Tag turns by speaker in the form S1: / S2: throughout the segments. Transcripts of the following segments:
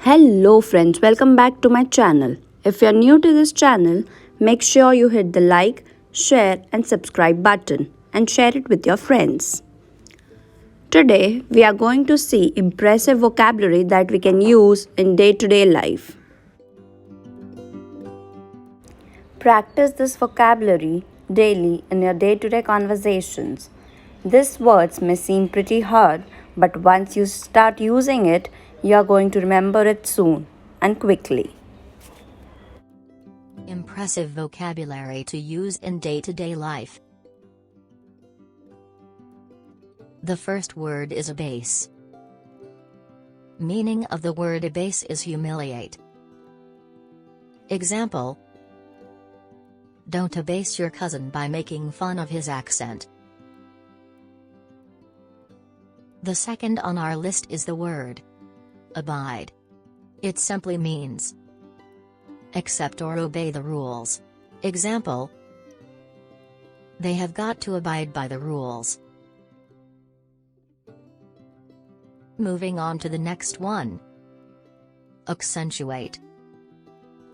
S1: Hello friends, welcome back to my channel. If you're new to this channel, make sure you hit the like, share and subscribe button and share it with your friends. Today, we are going to see impressive vocabulary that we can use in day-to-day life. Practice this vocabulary daily in your day-to-day conversations. These words may seem pretty hard, but once you start using it, you are going to remember it soon and quickly.
S2: Impressive vocabulary to use in day-to-day life. The first word is abase. Meaning of the word abase is humiliate. Example: don't abase your cousin by making fun of his accent. The second on our list is the word abide. It simply means accept or obey the rules. Example: they have got to abide by the rules. Moving on to the next one. Accentuate.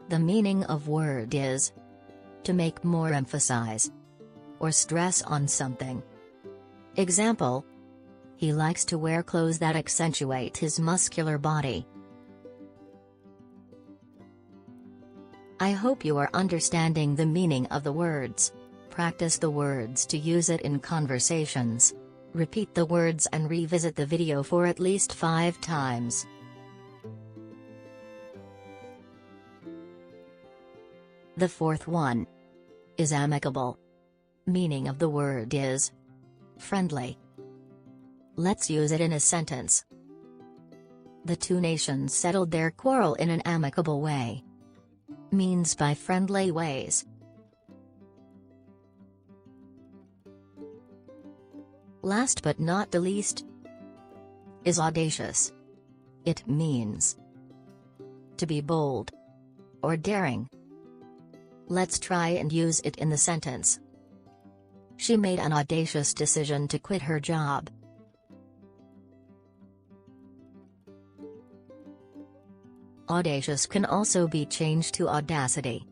S2: The meaning of word is to make more emphasize or stress on something. Example: he likes to wear clothes that accentuate his muscular body. I hope you are understanding the meaning of the words. Practice the words to use it in conversations. Repeat the words and revisit the video for at least 5 times. The fourth one is amicable. Meaning of the word is friendly. Let's use it in a sentence. The two nations settled their quarrel in an amicable way. Means by friendly ways. Last but not the least is audacious. It means to be bold or daring. Let's try and use it in the sentence. She made an audacious decision to quit her job. Audacious can also be changed to audacity.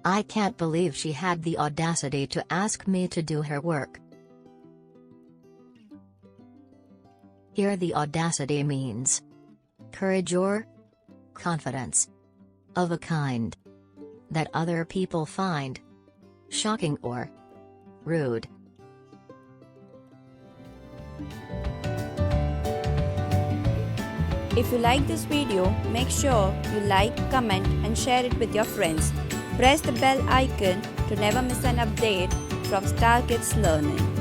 S2: I can't believe she had the audacity to ask me to do her work. Here the audacity means courage or confidence of a kind that other people find shocking or rude.
S1: If you like this video, make sure you like, comment and share it with your friends. Press the bell icon to never miss an update from Star Kids Learning.